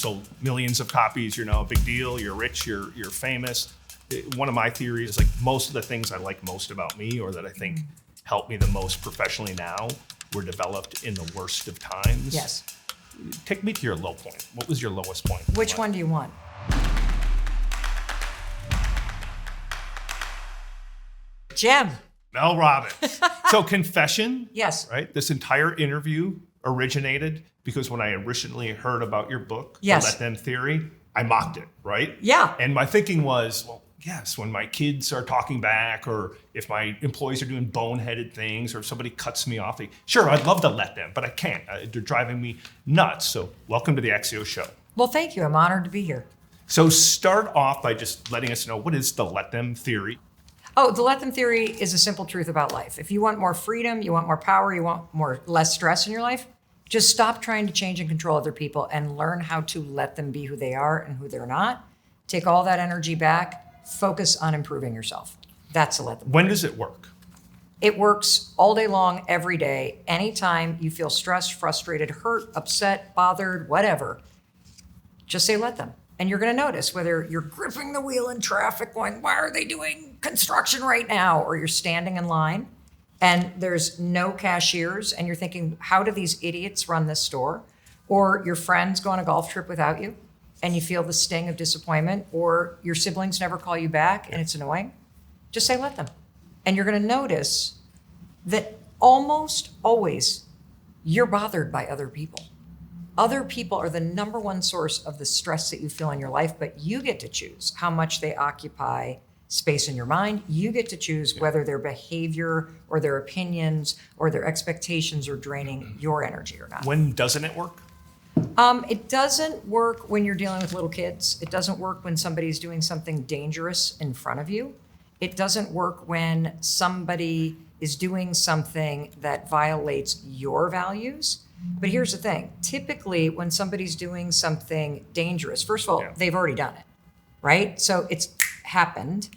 sold millions of copies, you're now a big deal, you're rich, you're famous. One of my theories is like most of the things I like most about me or that I think help me the most professionally now were developed in the worst of times. Yes. Take me to your low point. What was your lowest point? Which one do you want? Jim. Mel Robbins. So confession. Yes. Right? This entire interview originated because when I originally heard about your book, yes, The Let Them Theory, I mocked it, right? Yeah. And my thinking was, well, yes, when my kids are talking back or if my employees are doing boneheaded things or if somebody cuts me off, sure, I'd love to let them, but I can't. They're driving me nuts. So welcome to the Axios Show. Well, thank you. I'm honored to be here. So start off by just letting us know, what is the Let Them Theory? Oh, the Let Them Theory is a simple truth about life. If you want more freedom, you want more power, you want less stress in your life, just stop trying to change and control other people and learn how to let them be who they are and who they're not. Take all that energy back, focus on improving yourself. That's the Let Them Theory. When does it work? It works all day long, every day. Anytime you feel stressed, frustrated, hurt, upset, bothered, whatever, just say let them. And you're going to notice whether you're gripping the wheel in traffic going, why are they doing construction right now? Or you're standing in line and there's no cashiers and you're thinking, how do these idiots run this store? Or your friends go on a golf trip without you and you feel the sting of disappointment, or your siblings never call you back and it's annoying. Just say let them. And you're going to notice that almost always you're bothered by other people. Other people are the number one source of the stress that you feel in your life, but you get to choose how much they occupy space in your mind. You get to choose whether their behavior or their opinions or their expectations are draining your energy or not. When doesn't it work? It doesn't work when you're dealing with little kids. It doesn't work when somebody's doing something dangerous in front of you. It doesn't work when somebody is doing something that violates your values. But here's the thing. Typically, when somebody's doing something dangerous, first of all, they've already done it, right? So it's happened.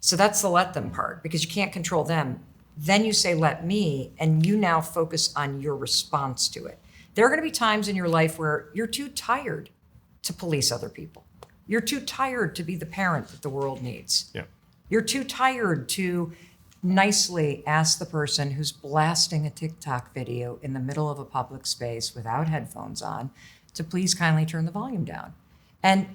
So that's the let them part because you can't control them. Then you say, let me, and you now focus on your response to it. There are going to be times in your life where you're too tired to police other people. You're too tired to be the parent that the world needs. Yeah. You're too tired to nicely ask the person who's blasting a TikTok video in the middle of a public space without headphones on to please kindly turn the volume down. And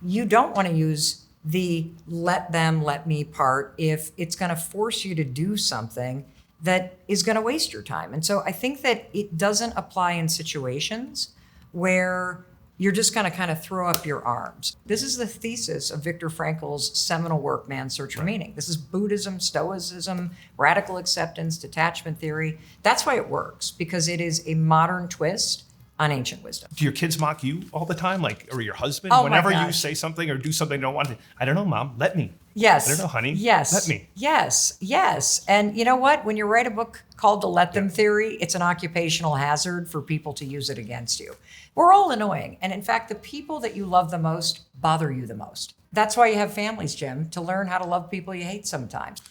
you don't want to use the let them, let me part if it's going to force you to do something that is going to waste your time. And so I think that it doesn't apply in situations where you're just going to kind of throw up your arms. This is the thesis of Viktor Frankl's seminal work, Man's Search for Meaning. This is Buddhism, Stoicism, radical acceptance, detachment theory. That's why it works, because it is a modern twist on ancient wisdom. Do your kids mock you all the time? Or your husband? Oh, Whenever my you gosh. say something or do something they don't want to, I don't know, Mom, let me. Yes. I don't know, honey. Yes. Let me. Yes. Yes. And you know what? When you write a book called The Let Them Theory, it's an occupational hazard for people to use it against you. We're all annoying. And in fact, the people that you love the most bother you the most. That's why you have families, Jim, to learn how to love people you hate sometimes.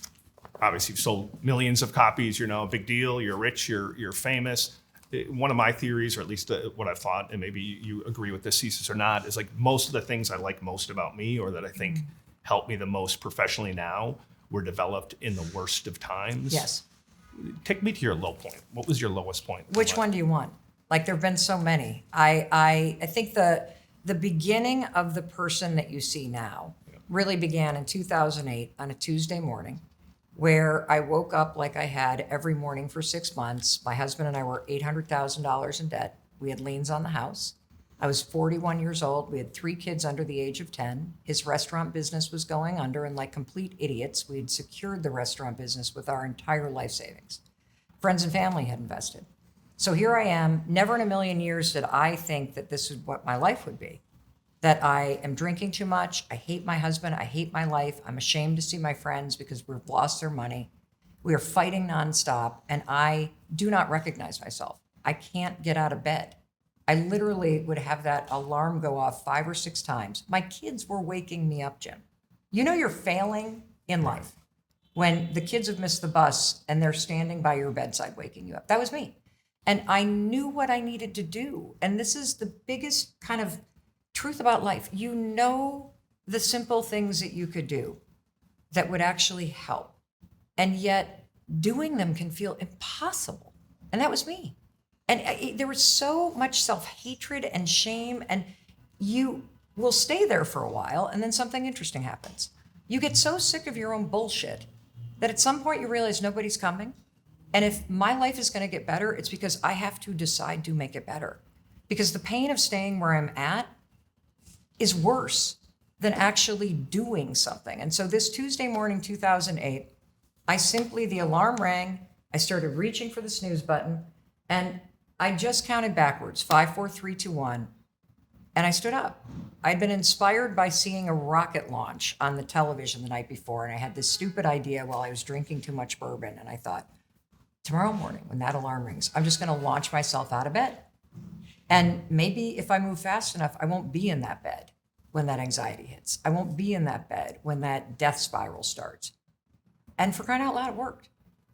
Obviously, you've sold millions of copies. You're now a big deal. You're rich. You're famous. One of my theories, or at least what I've thought, and maybe you agree with this thesis or not, is like most of the things I like most about me or that I think help me the most professionally now were developed in the worst of times. Yes. Take me to your low point. What was your lowest point? Which one do you want? Like, there have been so many. I think the beginning of the person that you see now really began in 2008 on a Tuesday morning, where I woke up like I had every morning for 6 months. My husband and I were $800,000 in debt. We had liens on the house. I was 41 years old. We had 3 kids under the age of 10. His restaurant business was going under, and like complete idiots, we had secured the restaurant business with our entire life savings. Friends and family had invested. So here I am. Never in a million years did I think that this is what my life would be. That I am drinking too much. I hate my husband. I hate my life. I'm ashamed to see my friends because we've lost their money. We are fighting nonstop, and I do not recognize myself. I can't get out of bed. I literally would have that alarm go off 5 or 6 times. My kids were waking me up, Jim. You know you're failing in life when the kids have missed the bus and they're standing by your bedside waking you up. That was me. And I knew what I needed to do. And this is the biggest kind of truth about life. You know the simple things that you could do that would actually help. And yet doing them can feel impossible. And that was me. And there was so much self-hatred and shame, and you will stay there for a while, and then something interesting happens. You get so sick of your own bullshit that at some point you realize nobody's coming. And if my life is going to get better, it's because I have to decide to make it better. Because the pain of staying where I'm at is worse than actually doing something. And so this Tuesday morning, 2008, the alarm rang, I started reaching for the snooze button, and I just counted backwards, 5, 4, 3, 2, 1, and I stood up. I'd been inspired by seeing a rocket launch on the television the night before, and I had this stupid idea while I was drinking too much bourbon, and I thought, tomorrow morning when that alarm rings, I'm just gonna launch myself out of bed. And maybe if I move fast enough, I won't be in that bed when that anxiety hits. I won't be in that bed when that death spiral starts. And for crying out loud, it worked.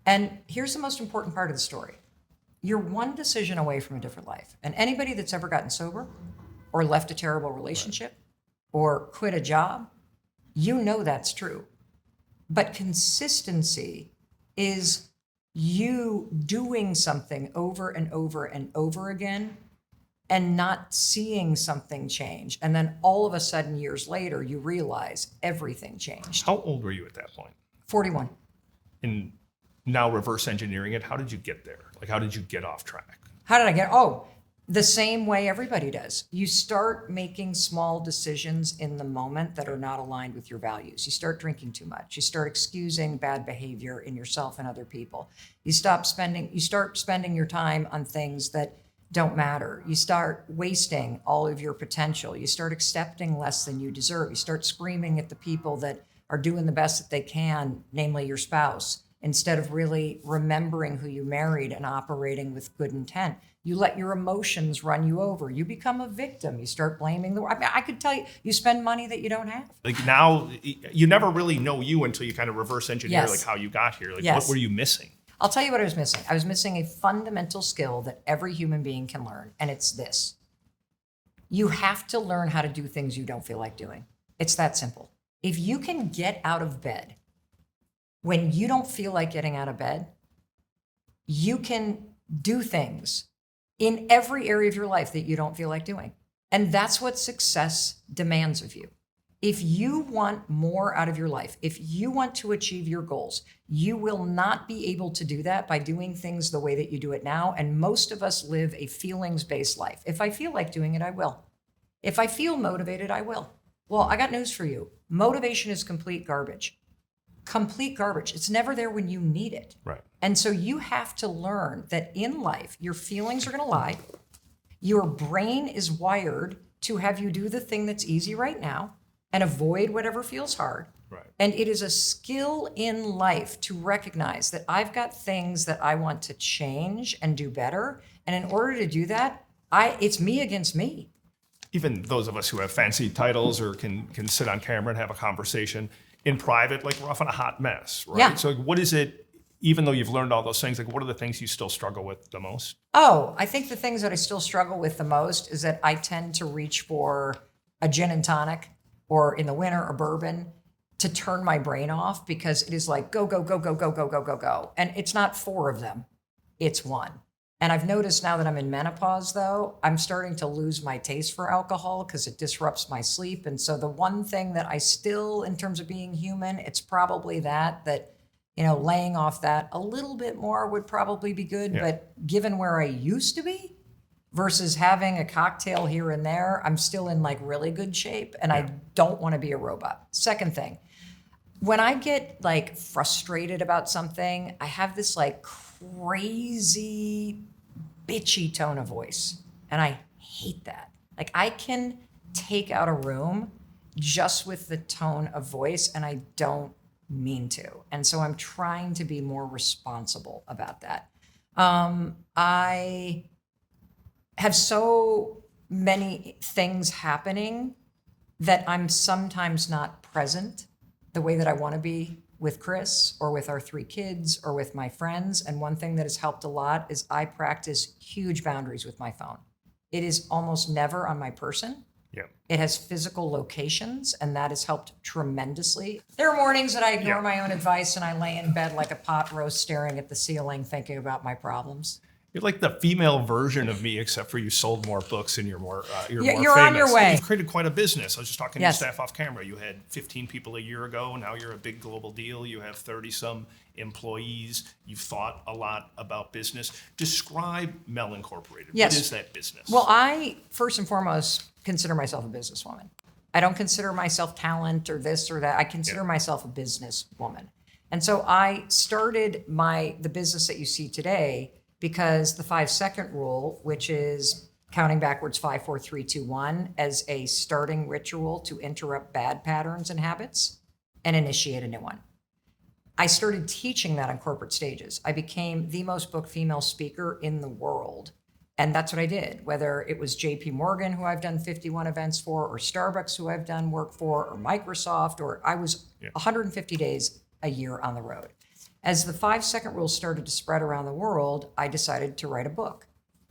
And here's the most important part of the story. You're one decision away from a different life. And anybody that's ever gotten sober or left a terrible relationship or quit a job, you know that's true. But consistency is you doing something over and over and over again and not seeing something change. And then all of a sudden, years later, you realize everything changed. How old were you at that point? 41. And now reverse engineering it, how did you get there? Like, how did you get off track? How did I get? The same way everybody does. You start making small decisions in the moment that are not aligned with your values. You start drinking too much. You start excusing bad behavior in yourself and other people. You start spending your time on things that don't matter. You start wasting all of your potential. You start accepting less than you deserve. You start screaming at the people that are doing the best that they can, namely your spouse, instead of really remembering who you married and operating with good intent. You let your emotions run you over. You become a victim. You start blaming I could tell you, you spend money that you don't have. Like now, you never really know you until you kind of reverse engineer Yes. like how you got here. Like Yes. what were you missing? I'll tell you what I was missing. I was missing a fundamental skill that every human being can learn, and it's this. You have to learn how to do things you don't feel like doing. It's that simple. If you can get out of bed when you don't feel like getting out of bed, you can do things in every area of your life that you don't feel like doing. And that's what success demands of you. If you want more out of your life, if you want to achieve your goals, you will not be able to do that by doing things the way that you do it now. And most of us live a feelings-based life. If I feel like doing it, I will. If I feel motivated, I will. Well, I got news for you. Motivation is complete garbage. Complete garbage. It's never there when you need it. Right. And so you have to learn that in life, your feelings are going to lie. Your brain is wired to have you do the thing that's easy right now and avoid whatever feels hard. Right. And it is a skill in life to recognize that I've got things that I want to change and do better. And in order to do that, it's me against me. Even those of us who have fancy titles or can sit on camera and have a conversation in private, like we're often a hot mess, right? Yeah. So like, what is it, even though you've learned all those things, like what are the things you still struggle with the most? I think the things that I still struggle with the most is that I tend to reach for a gin and tonic or in the winter, a bourbon to turn my brain off because it is like go, go, go, go, go, go, go, go, go. And it's not 4 of them, it's 1. And I've noticed now that I'm in menopause, though, I'm starting to lose my taste for alcohol because it disrupts my sleep. And so the one thing that I still, in terms of being human, it's probably that, laying off that a little bit more would probably be good. Yeah. But given where I used to be versus having a cocktail here and there, I'm still in like really good shape and I don't want to be a robot. Second thing, when I get like frustrated about something, I have this like crazy bitchy tone of voice. And I hate that. Like I can take out a room just with the tone of voice and I don't mean to. And so I'm trying to be more responsible about that. I have so many things happening that I'm sometimes not present the way that I want to be with Chris or with our 3 kids or with my friends. And one thing that has helped a lot is I practice huge boundaries with my phone. It is almost never on my person. Yeah. It has physical locations, and that has helped tremendously. There are mornings that I ignore my own advice and I lay in bed like a pot roast staring at the ceiling thinking about my problems. You're like the female version of me, except for you sold more books and you're more You're famous. on your way. You've created quite a business. I was just talking to Yes. your staff off camera. You had 15 people a year ago. Now you're a big global deal. You have 30-some employees. You've thought a lot about business. Describe Mel Incorporated. Yes. What is that business? Well, I, first and foremost, consider myself a businesswoman. I don't consider myself talent or this or that. I consider myself a businesswoman. And so I started the business that you see today because the 5-second rule, which is counting backwards 5, 4, 3, 2, 1, as a starting ritual to interrupt bad patterns and habits and initiate a new one. I started teaching that on corporate stages. I became the most booked female speaker in the world. And that's what I did, whether it was JP Morgan, who I've done 51 events for, or Starbucks, who I've done work for, or Microsoft, or I was 150 days a year on the road. As the 5-second rule started to spread around the world, I decided to write a book.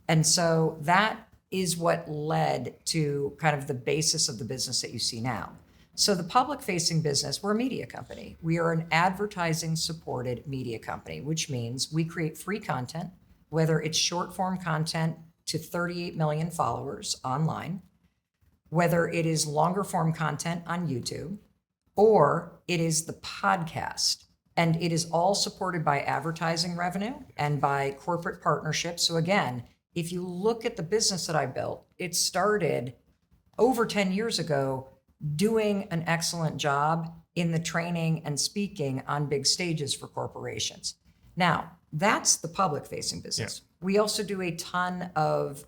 And so that is what led to kind of the basis of the business that you see now. So the public-facing business, we're a media company. We are an advertising-supported media company, which means we create free content, whether it's short-form content to 38 million followers online, whether it is longer-form content on YouTube, or it is the podcast. And it is all supported by advertising revenue and by corporate partnerships. So again, if you look at the business that I built, it started over 10 years ago doing an excellent job in the training and speaking on big stages for corporations. Now, that's the public-facing business. Yeah. We also do a ton of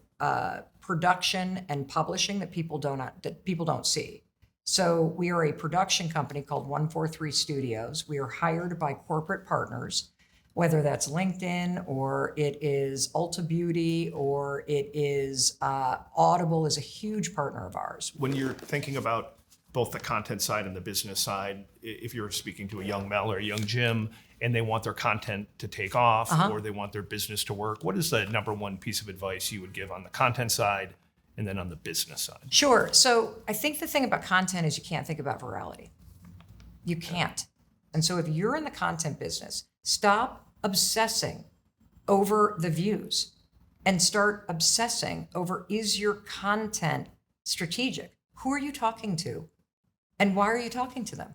production and publishing that people don't see. So we are a production company called 143 Studios. We are hired by corporate partners, whether that's LinkedIn or it is Ulta Beauty or it is Audible is a huge partner of ours. When you're thinking about both the content side and the business side, if you're speaking to a young Mel or a young Jim and they want their content to take off or they want their business to work, what is the number one piece of advice you would give on the content side and then on the business side? Sure. So I think the thing about content is you can't think about virality. You can't. And so if you're in the content business, stop obsessing over the views and start obsessing over, is your content strategic? Who are you talking to? And why are you talking to them?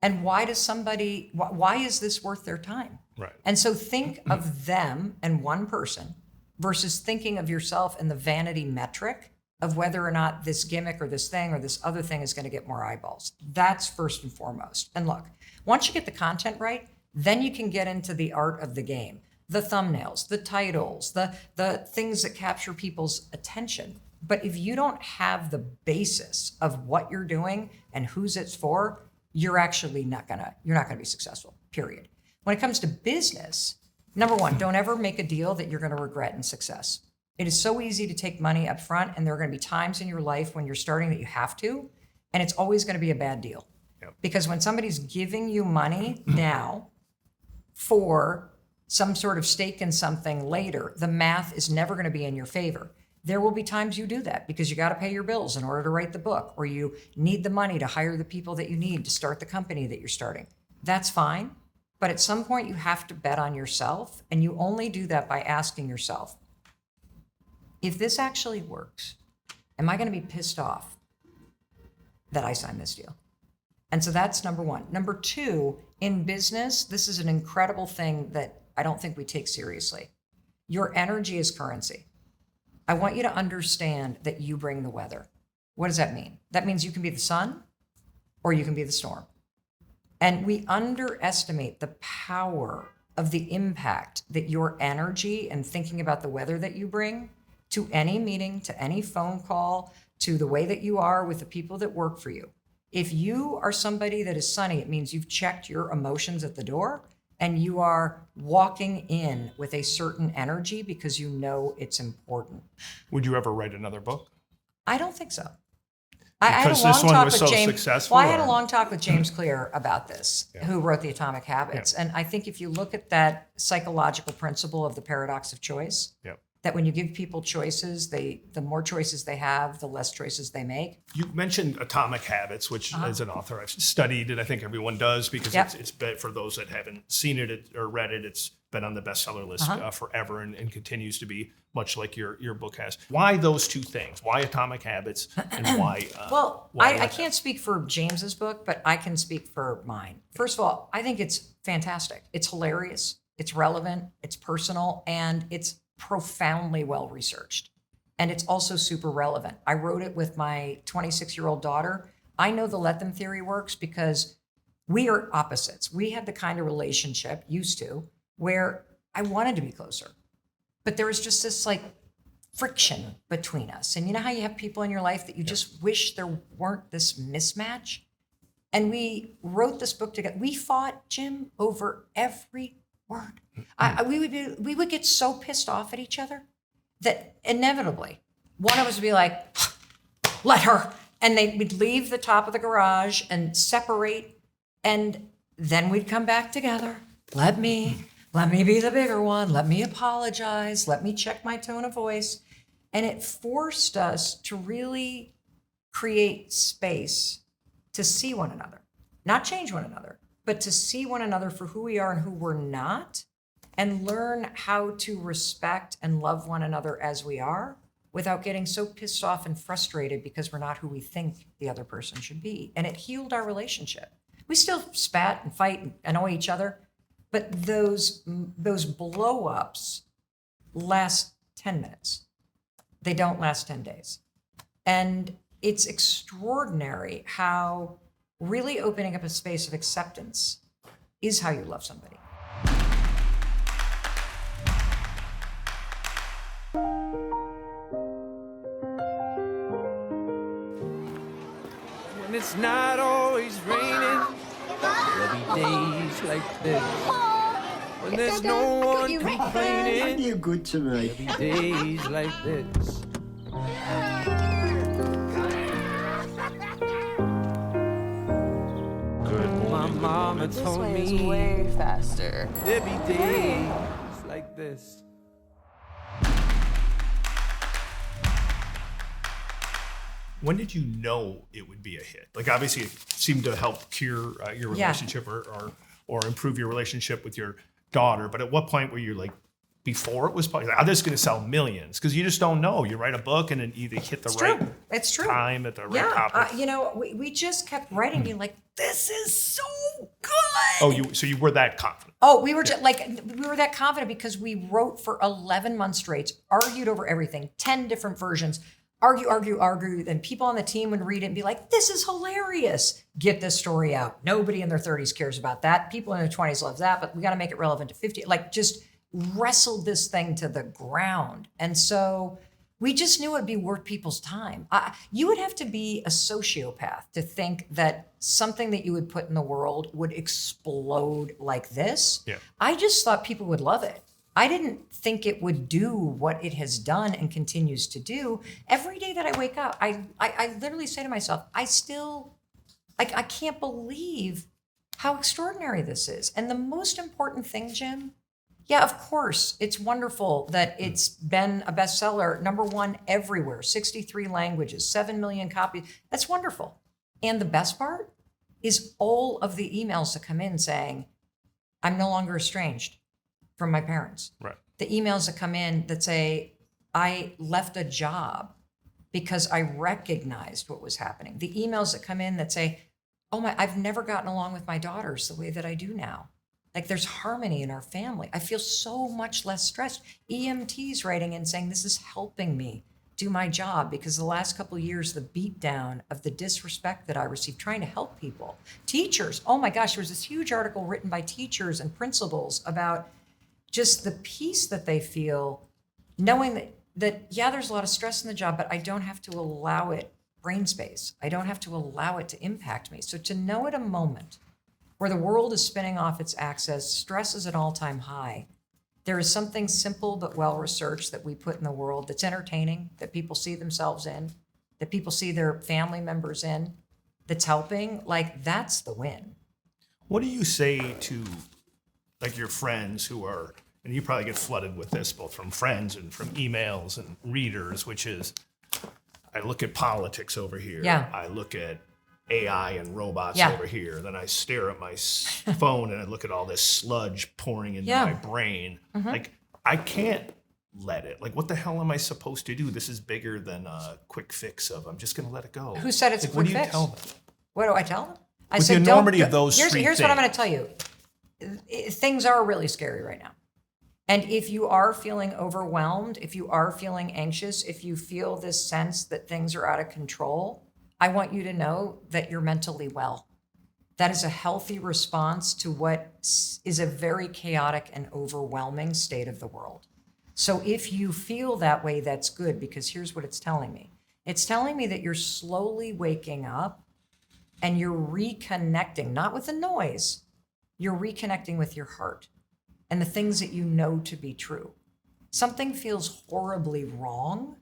And why is this worth their time? Right. And so think of them and one person versus thinking of yourself in the vanity metric of whether or not this gimmick or this thing or this other thing is going to get more eyeballs. That's first and foremost. And look, once you get the content right, then you can get into the art of the game. The thumbnails, the titles, the things that capture people's attention. But if you don't have the basis of what you're doing and whose it's for, you're actually not gonna be successful, period. When it comes to business, number one, don't ever make a deal that you're gonna regret in success. It is so easy to take money up front, and there are gonna be times in your life when you're starting that you have to, and it's always gonna be a bad deal. Yep. Because when somebody's giving you money now for some sort of stake in something later, the math is never gonna be in your favor. There will be times you do that because you got to pay your bills in order to write the book, or you need the money to hire the people that you need to start the company that you're starting. That's fine. But at some point you have to bet on yourself, and you only do that by asking yourself, if this actually works, am I going to be pissed off that I signed this deal? And so that's number one. Number two, in business, this is an incredible thing that I don't think we take seriously. Your energy is currency. I want you to understand that you bring the weather. What does that mean? That means you can be the sun or you can be the storm. And we underestimate the power of the impact that your energy and thinking about the weather that you bring to any meeting, to any phone call, to the way that you are with the people that work for you. If you are somebody that is sunny, it means you've checked your emotions at the door and you are walking in with a certain energy because you know it's important. Would you ever write another book? I don't think so. I had a Because long this one talk was with so James. successful, Well, I had a or- long talk with James Clear about this, who wrote the Atomic Habits. And I think if you look at that psychological principle of the paradox of choice, that when you give people choices, the more choices they have, the less choices they make. You mentioned Atomic Habits, which as an author I've studied, and I think everyone does because Yep. it's been, for those that haven't seen it or read it, it's been on the bestseller list forever and continues to be, much like your book has. Why those two things? Why Atomic Habits and why? Well, why I can't speak for James's book, but I can speak for mine. First of all, I think it's fantastic. It's hilarious. It's relevant. It's personal, and it's profoundly well researched. And it's also super relevant. I wrote it with my 26-year-old daughter. I know the let them theory works because we are opposites. We had the kind of relationship, used to, where I wanted to be closer. But there was just this like friction between us. And you know how you have people in your life that you just wish there weren't this mismatch? And we wrote this book together. We fought, Jim, over every word. We would get so pissed off at each other that inevitably one of us would be like, let her. And we'd leave the top of the garage and separate. And then we'd come back together. Let me be the bigger one. Let me apologize. Let me check my tone of voice. And it forced us to really create space to see one another, not change one another, but to see one another for who we are and who we're not, and learn how to respect and love one another as we are without getting so pissed off and frustrated because we're not who we think the other person should be. And it healed our relationship. We still spat and fight and annoy each other, but those blow-ups last 10 minutes. They don't last 10 days. And it's extraordinary how really opening up a space of acceptance is how you love somebody. When it's not always raining, there'll be days like this. When there's no one complaining, You're good to me. there'll be days like this. My mama This told way is me way faster. there'll be days like this. When did you know it would be a hit? Like, obviously, it seemed to help cure your Yeah. relationship or improve your relationship with your daughter. But at what point were you like, before it was published, like, this is going to sell millions? Because you just don't know. You write a book and then either hit the right It's true. time at the right topic. We just kept writing, being like, this is so good. Oh, so you were that confident. Oh, we were just we were that confident because we wrote for 11 months straight, argued over everything, 10 different versions, argue. Then people on the team would read it and be like, this is hilarious. Get this story out. Nobody in their 30s cares about that. People in their 20s love that, but we got to make it relevant to 50. Like, just wrestled this thing to the ground. And so we just knew it'd be worth people's time. You would have to be a sociopath to think that something that you would put in the world would explode like this. Yeah. I just thought people would love it. I didn't think it would do what it has done and continues to do. Every day that I wake up, I literally say to myself, I can't believe how extraordinary this is. And the most important thing, Jim, yeah, of course, it's wonderful that it's been a bestseller, #1 everywhere, 63 languages, 7 million copies. That's wonderful. And the best part is all of the emails that come in saying, I'm no longer estranged from my parents. Right. The emails that come in that say, I left a job because I recognized what was happening. The emails that come in that say, I've never gotten along with my daughters the way that I do now. Like, there's harmony in our family. I feel so much less stressed. EMTs writing in saying, this is helping me do my job because the last couple of years, the beat down of the disrespect that I received trying to help people. Teachers, oh my gosh, there was this huge article written by teachers and principals about just the peace that they feel knowing that yeah, there's a lot of stress in the job, but I don't have to allow it brain space. I don't have to allow it to impact me. So to know at a moment where the world is spinning off its axis, stress is at an all-time high, there is something simple but well-researched that we put in the world that's entertaining, that people see themselves in, that people see their family members in, that's helping. Like, that's the win. What do you say to like your friends who are, and you probably get flooded with this both from friends and from emails and readers, which is, I look at politics over here. Yeah. I look at AI and robots Yeah. over here. Then I stare at my phone and I look at all this sludge pouring into Yeah. my brain. Like, I can't let it. Like, what the hell am I supposed to do? This is bigger than a quick fix of I'm just going to let it go. Who said it's like, a quick what do you fix? tell them? What do I tell them? I With the said, enormity don't, of those three here's what I'm going things. to tell you. Things are really scary right now. And if you are feeling overwhelmed, if you are feeling anxious, if you feel this sense that things are out of control, I want you to know that you're mentally well. That is a healthy response to what is a very chaotic and overwhelming state of the world. So if you feel that way, that's good, because here's what it's telling me. It's telling me that you're slowly waking up and you're reconnecting, not with the noise, you're reconnecting with your heart and the things that you know to be true. Something feels horribly wrong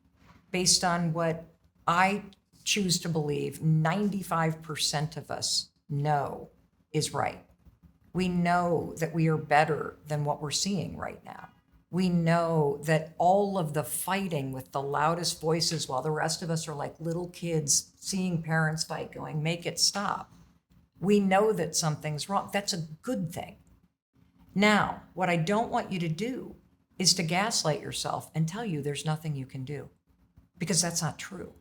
based on what I choose to believe 95% of us know is right. We know that we are better than what we're seeing right now. We know that all of the fighting with the loudest voices while the rest of us are like little kids seeing parents fight going, make it stop. We know that something's wrong. That's a good thing. Now, what I don't want you to do is to gaslight yourself and tell you there's nothing you can do, because that's not true.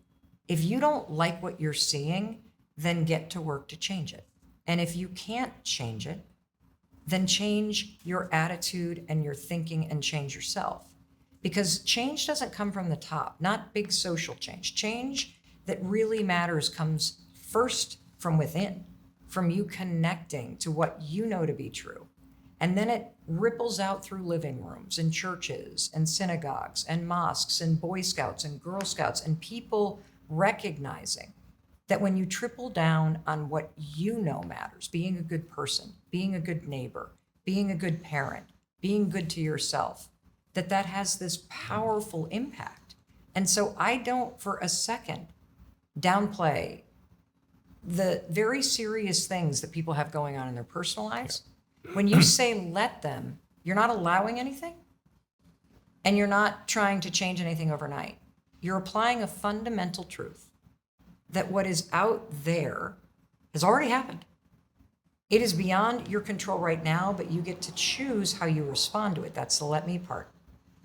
If you don't like what you're seeing, then get to work to change it. And if you can't change it, then change your attitude and your thinking and change yourself. Because change doesn't come from the top, not big social change. Change that really matters comes first from within, from you connecting to what you know to be true. And then it ripples out through living rooms and churches and synagogues and mosques and Boy Scouts and Girl Scouts, and people recognizing that when you triple down on what you know matters, being a good person, being a good neighbor, being a good parent, being good to yourself, that has this powerful impact. And so I don't for a second downplay the very serious things that people have going on in their personal lives. When you say let them, you're not allowing anything, and you're not trying to change anything overnight. You're applying a fundamental truth that what is out there has already happened. It is beyond your control right now, but you get to choose how you respond to it. That's the let me part.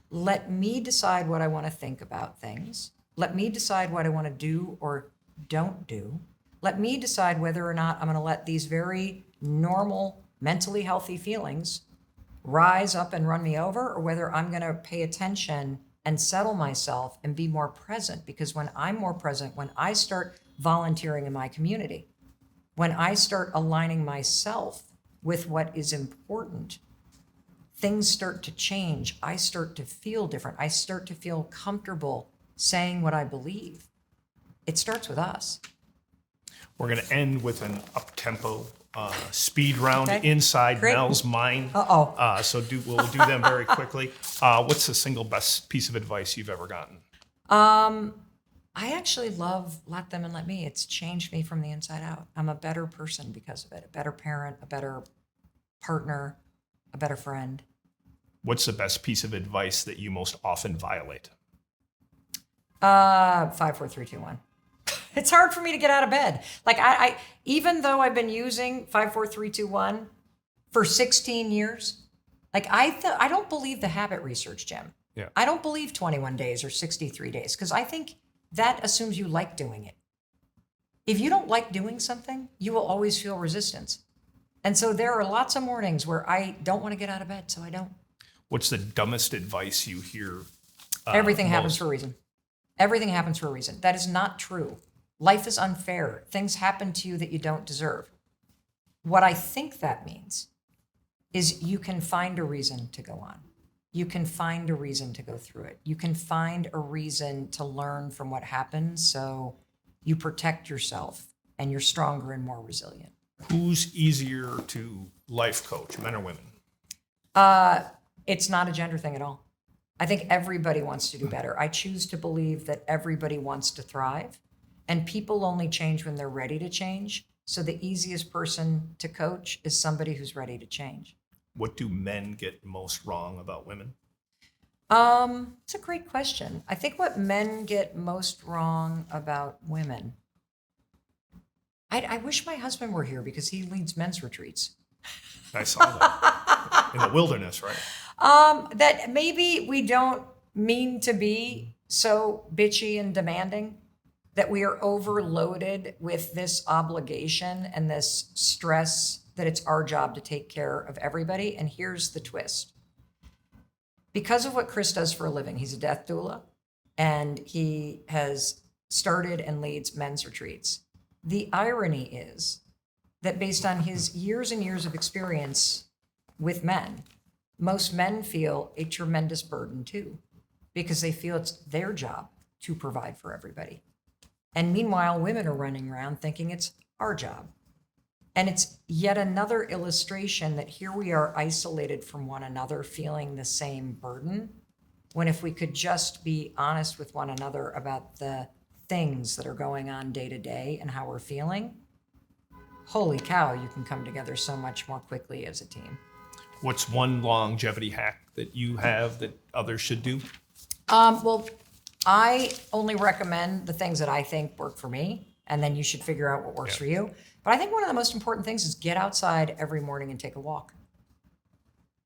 Let me decide what I want to think about things. Let me decide what I want to do or don't do. Let me decide whether or not I'm going to let these very normal, mentally healthy feelings rise up and run me over, or whether I'm going to pay attention and settle myself and be more present. Because when I'm more present, when I start volunteering in my community, when I start aligning myself with what is important, things start to change. I start to feel different. I start to feel comfortable saying what I believe. It starts with us. We're going to end with an up-tempo speed round Okay. inside Great. Mel's mind. Uh-oh. So we'll do them very quickly. What's the single best piece of advice you've ever gotten? I actually love let them and let me. It's changed me from the inside out. I'm a better person because of it, a better parent, a better partner, a better friend. What's the best piece of advice that you most often violate? 5, 4, 3, 2, 1. It's hard for me to get out of bed. Like I even though I've been using 5, 4, 3, 2, 1 for 16 years, like I don't believe the habit research, Jim. Yeah. I don't believe 21 days or 63 days, because I think that assumes you like doing it. If you don't like doing something, you will always feel resistance. And so there are lots of mornings where I don't want to get out of bed, so I don't. What's the dumbest advice you hear? Everything happens most? for a reason. Everything happens for a reason. That is not true. Life is unfair. Things happen to you that you don't deserve. What I think that means is you can find a reason to go on. You can find a reason to go through it. You can find a reason to learn from what happens, so you protect yourself and you're stronger and more resilient. Who's easier to life coach, men or women? It's not a gender thing at all. I think everybody wants to do better. I choose to believe that everybody wants to thrive, and people only change when they're ready to change. So the easiest person to coach is somebody who's ready to change. what do men get most wrong about women? It's a great question. I think what men get most wrong about women. I wish my husband were here because he leads men's retreats. I saw that in the wilderness, right? That maybe we don't mean to be so bitchy and demanding, that we are overloaded with this obligation and this stress that it's our job to take care of everybody. And here's the twist. Because of what Chris does for a living, he's a death doula, and he has started and leads men's retreats. The irony is that based on his years and years of experience with men, most men feel a tremendous burden too, because they feel it's their job to provide for everybody. And meanwhile, women are running around thinking it's our job. And it's yet another illustration that here we are isolated from one another, feeling the same burden, when if we could just be honest with one another about the things that are going on day to day and how we're feeling, holy cow, you can come together so much more quickly as a team. What's one longevity hack that you have that others should do? Well, I only recommend the things that I think work for me, and then you should figure out what works for you. But I think one of the most important things is get outside every morning and take a walk.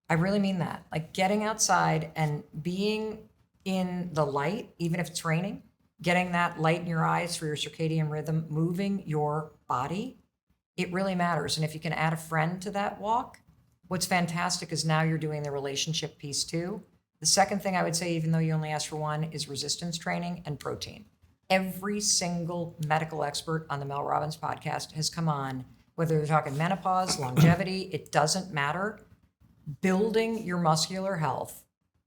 I really mean that. Like getting outside and being in the light, even if it's raining, getting that light in your eyes for your circadian rhythm, moving your body, it really matters. And if you can add a friend to that walk, what's fantastic is now you're doing the relationship piece too. The second thing I would say, even though you only asked for one, is resistance training and protein. Every single medical expert on the Mel Robbins podcast has come on, whether they're talking menopause, longevity, it doesn't matter. Building your muscular health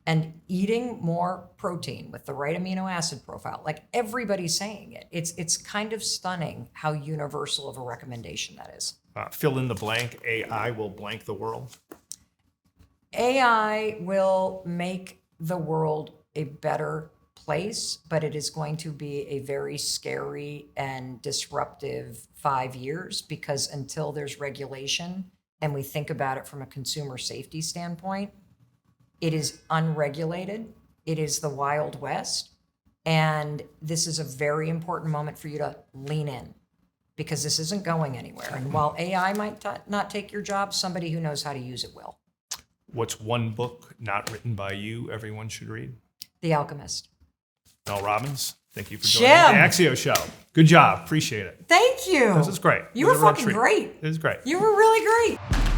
and eating more protein with the right amino acid profile, like everybody's saying it. It's kind of stunning how universal of a recommendation that is. Fill in the blank, AI will blank the world. AI will make the world a better place, but it is going to be a very scary and disruptive 5 years, because until there's regulation and we think about it from a consumer safety standpoint, it is unregulated. It is the Wild West. And this is a very important moment for you to lean in, because this isn't going anywhere. And while AI might not take your job, somebody who knows how to use it will. What's one book not written by you everyone should read? The Alchemist. Mel Robbins, thank you for joining the Axios Show. Good job. Appreciate it. Thank you. This is great. You were fucking great. It was great. You were really great.